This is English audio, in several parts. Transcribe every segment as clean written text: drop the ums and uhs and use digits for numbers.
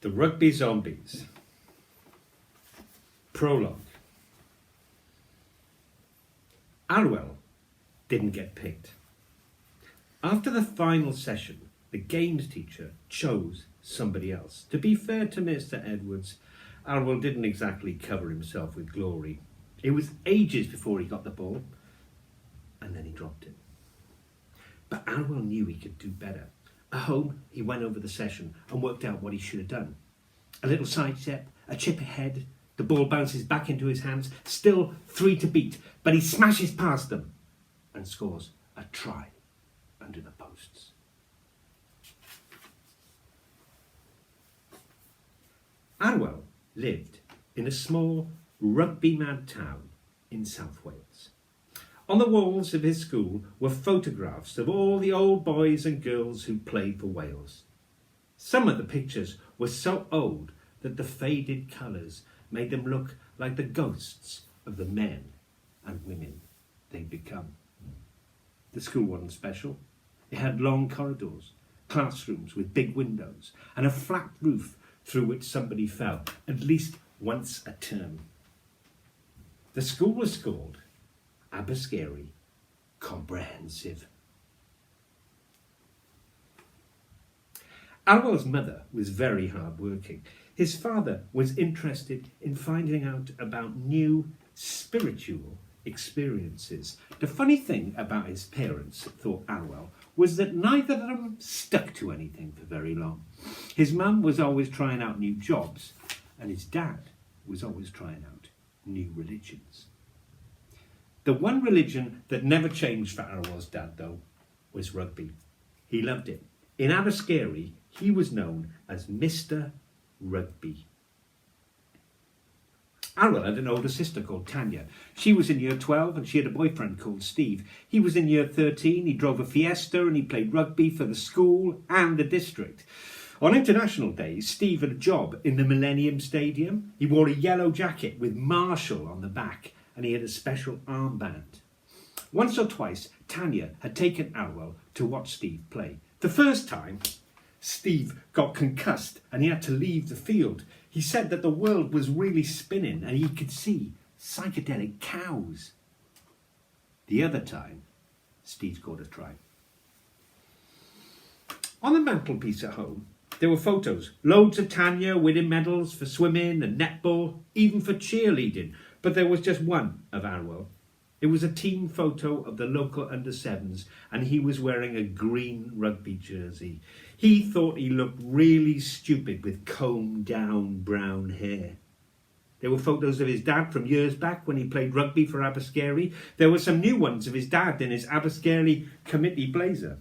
The Rugby Zombies. Prologue. Arwell didn't get picked. After the final session, the games teacher chose somebody else. To be fair to Mr. Edwards, Arwell didn't exactly cover himself with glory. It was ages before he got the ball, and then he dropped it. But Arwell knew he could do better. At home, he went over the session and worked out what he should have done. A little side step, a chip ahead, the ball bounces back into his hands, still 3 to beat, but he smashes past them and scores a try under the posts. Arwell lived in a small rugby-mad town in South Wales. On the walls of his school were photographs of all the old boys and girls who played for Wales. Some of the pictures were so old that the faded colours made them look like the ghosts of the men and women they'd become. The school wasn't special. It had long corridors, classrooms with big windows, and a flat roof through which somebody fell at least once a term. The school was called Abergary Comprehensive. Arwell's mother was very hard-working. His father was interested in finding out about new spiritual experiences. The funny thing about his parents, thought Arwell, was that neither of them stuck to anything for very long. His mum was always trying out new jobs, and his dad was always trying out new religions. The one religion that never changed for Arwell's dad, though, was rugby. He loved it. In Abergary, he was known as Mr. Rugby. Arwell had an older sister called Tanya. She was in year 12 and she had a boyfriend called Steve. He was in year 13, he drove a Fiesta and he played rugby for the school and the district. On international days, Steve had a job in the Millennium Stadium. He wore a yellow jacket with Marshall on the back and he had a special armband. Once or twice, Tanya had taken Arwell to watch Steve play. The first time, Steve got concussed and he had to leave the field. He said that the world was really spinning and he could see psychedelic cows. The other time, Steve scored a try. On the mantelpiece at home, there were photos. Loads of Tanya winning medals for swimming and netball, even for cheerleading. But there was just one of Arwell. It was a team photo of the local under-7s and he was wearing a green rugby jersey. He thought he looked really stupid with combed down brown hair. There were photos of his dad from years back when he played rugby for Abergary. There were some new ones of his dad in his Abergary committee blazer.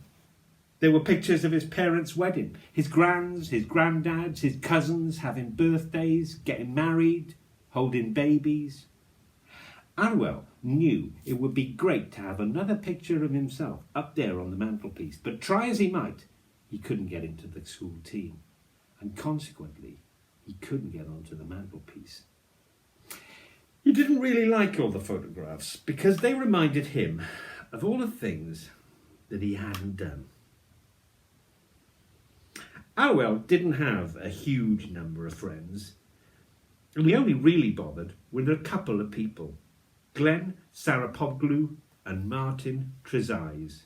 There were pictures of his parents' wedding, his grands, his granddads, his cousins having birthdays, getting married, holding babies. Arwell knew it would be great to have another picture of himself up there on the mantelpiece, but try as he might, he couldn't get into the school team, and consequently, he couldn't get onto the mantelpiece. He didn't really like all the photographs because they reminded him of all the things that he hadn't done. Arwell didn't have a huge number of friends, and he only really bothered with a couple of people. Glenn Sarapoglu and Martin Trezise.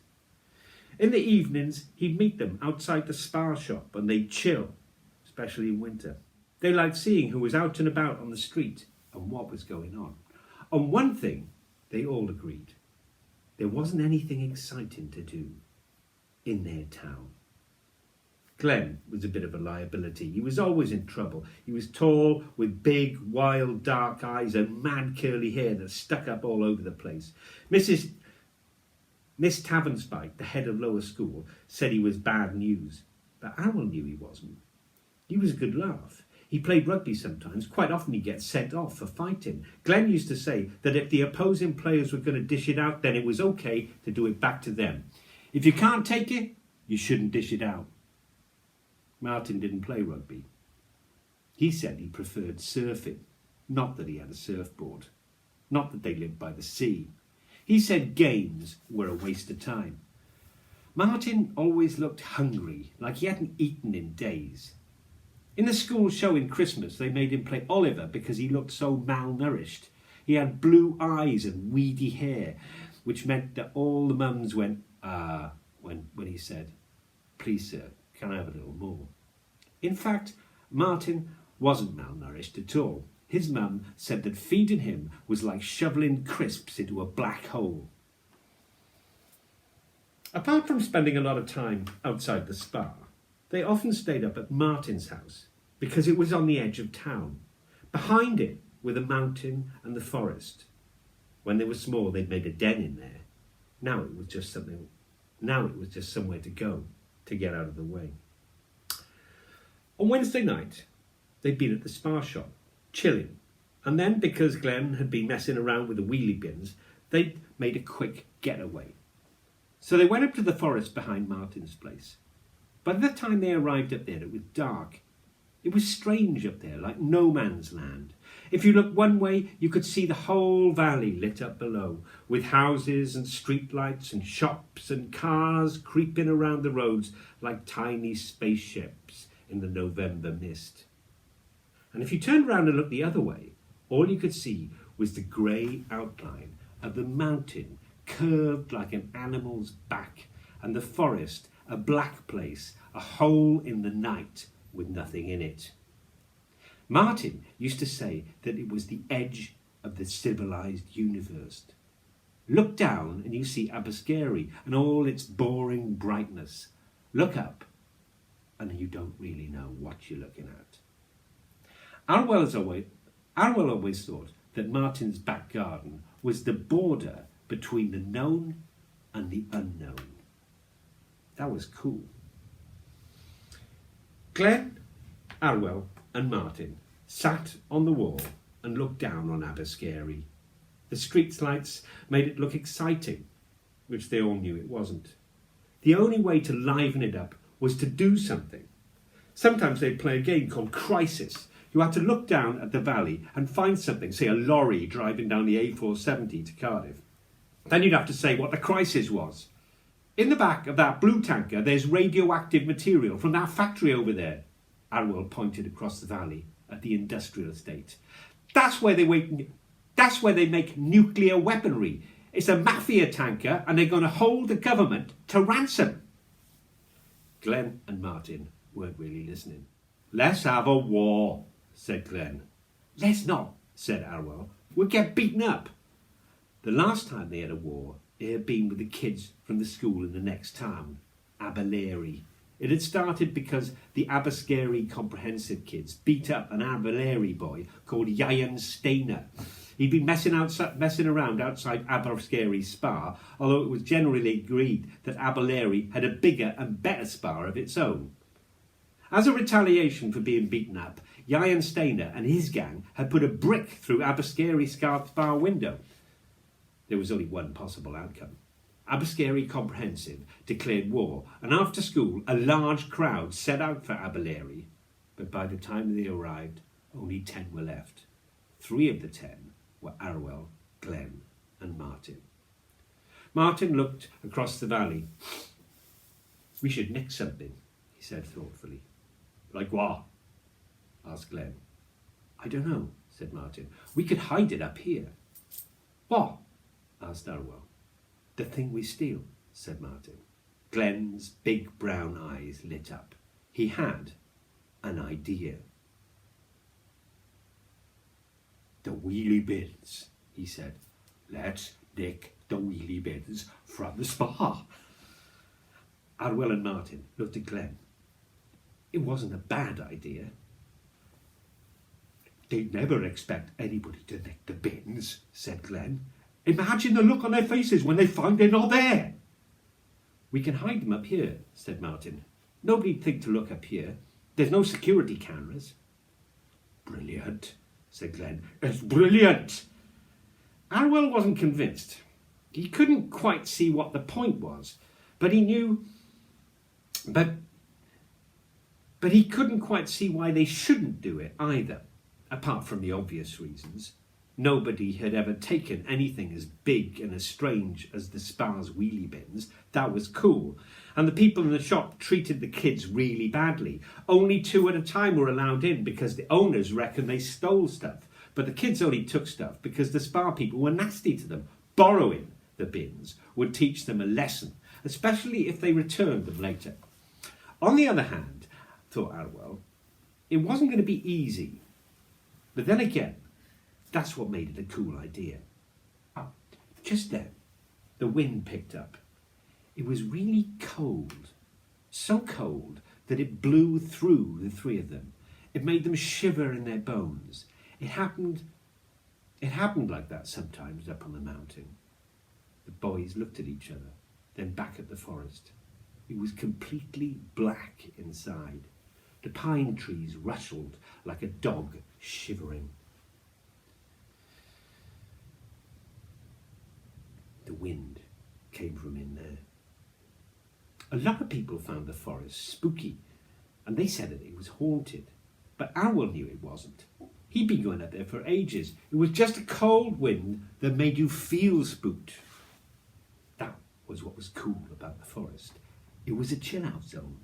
In the evenings, he'd meet them outside the Spa shop and they'd chill, especially in winter. They liked seeing who was out and about on the street and what was going on. On one thing, they all agreed. There wasn't anything exciting to do in their town. Glenn was a bit of a liability. He was always in trouble. He was tall, with big, wild, dark eyes and mad curly hair that stuck up all over the place. Miss Tavernspike, the head of lower school, said he was bad news. But Arwell knew he wasn't. He was a good laugh. He played rugby sometimes. Quite often he'd get sent off for fighting. Glenn used to say that if the opposing players were going to dish it out, then it was okay to do it back to them. If you can't take it, you shouldn't dish it out. Martin didn't play rugby. He said he preferred surfing, not that he had a surfboard, not that they lived by the sea. He said games were a waste of time. Martin always looked hungry, like he hadn't eaten in days. In the school show in Christmas, they made him play Oliver because he looked so malnourished. He had blue eyes and weedy hair, which meant that all the mums went, ah, when he said, "Please, sir, can I have a little more?" In fact, Martin wasn't malnourished at all. His mum said that feeding him was like shoveling crisps into a black hole. Apart from spending a lot of time outside the spa, they often stayed up at Martin's house because it was on the edge of town. Behind it were the mountain and the forest. When they were small, they'd made a den in there. Now it was just somewhere to go to get out of the way. On Wednesday night, they'd been at the spa shop, chilling. And then, because Glenn had been messing around with the wheelie bins, they'd made a quick getaway. So they went up to the forest behind Martin's place. By the time they arrived up there, it was dark. It was strange up there, like no man's land. If you looked one way, you could see the whole valley lit up below, with houses and streetlights and shops and cars creeping around the roads like tiny spaceships in the November mist. And if you turned round and looked the other way, all you could see was the grey outline of the mountain curved like an animal's back, and the forest a black place, a hole in the night with nothing in it. Martin used to say that it was the edge of the civilized universe. Look down and you see Abascary and all its boring brightness. Look up and you don't really know what you're looking at. Arwell always thought that Martin's back garden was the border between the known and the unknown. That was cool. Glenn, Arwell and Martin sat on the wall and looked down on Abascary. The street lights made it look exciting, which they all knew it wasn't. The only way to liven it up was to do something. Sometimes they'd play a game called Crisis. You had to look down at the valley and find something, say a lorry driving down the A470 to Cardiff. Then you'd have to say what the crisis was. In the back of that blue tanker, there's radioactive material from that factory over there. Arwell pointed across the valley at the industrial estate. That's where they make nuclear weaponry. It's a mafia tanker and they're going to hold the government to ransom. Glenn and Martin weren't really listening. Let's have a war, said Glenn. Let's not, said Arwell. We'll get beaten up. The last time they had a war, it had been with the kids from the school in the next town, Aberlary. It had started because the Abascary Comprehensive kids beat up an Aberlary boy called Ian Steiner. He'd been messing around outside Abascary Spa, although it was generally agreed that Aberlary had a bigger and better spa of its own. As a retaliation for being beaten up, Ian Steiner and his gang had put a brick through Abascary Spa window. There was only one possible outcome. Abascary Comprehensive declared war, and after school a large crowd set out for Aberlary. But by the time they arrived, only 10 were left. 3 of the 10 were Arwell, Glenn and Martin. Martin looked across the valley. We should nick something, he said thoughtfully. Like what? Asked Glenn. I don't know, said Martin. We could hide it up here. What? Asked Arwell. The thing we steal, said Martin. Glenn's big brown eyes lit up. He had an idea. The wheelie bins, he said. Let's nick the wheelie bins from the spa. Arwell and Martin looked at Glenn. It wasn't a bad idea. They'd never expect anybody to nick the bins, said Glenn. Imagine the look on their faces when they find they're not there. We can hide them up here, said Martin. Nobody'd think to look up here. There's no security cameras. Brilliant, said Glenn. It's brilliant. Arwell wasn't convinced. He couldn't quite see what the point was, but he knew... But he couldn't quite see why they shouldn't do it either, apart from the obvious reasons. Nobody had ever taken anything as big and as strange as the Spa's wheelie bins. That was cool. And the people in the shop treated the kids really badly. Only 2 at a time were allowed in because the owners reckoned they stole stuff. But the kids only took stuff because the Spa people were nasty to them. Borrowing the bins would teach them a lesson, especially if they returned them later. On the other hand, thought Arwell, it wasn't going to be easy. But then again, that's what made it a cool idea. Just then, the wind picked up. It was really cold, so cold that it blew through the 3 of them. It made them shiver in their bones. It happened like that sometimes up on the mountain. The boys looked at each other, then back at the forest. It was completely black inside. The pine trees rustled like a dog shivering. The wind came from in there. A lot of people found the forest spooky, and they said that it was haunted. But Arwell knew it wasn't. He'd been going up there for ages. It was just a cold wind that made you feel spooked. That was what was cool about the forest. It was a chill-out zone.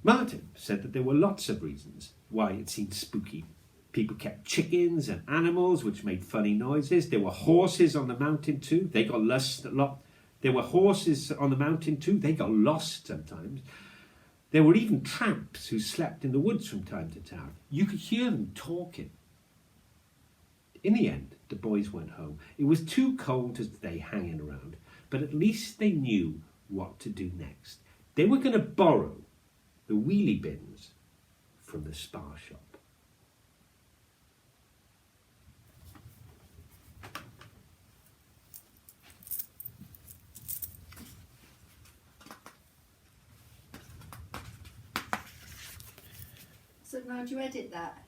Martin said that there were lots of reasons why it seemed spooky. People kept chickens and animals which made funny noises. There were horses on the mountain too. They got lost a lot. There were horses on the mountain too. They got lost sometimes. There were even tramps who slept in the woods from time to time. You could hear them talking. In the end, the boys went home. It was too cold to stay hanging around, but at least they knew what to do next. They were going to borrow the wheelie bins from the Spa shop. So now do you edit that?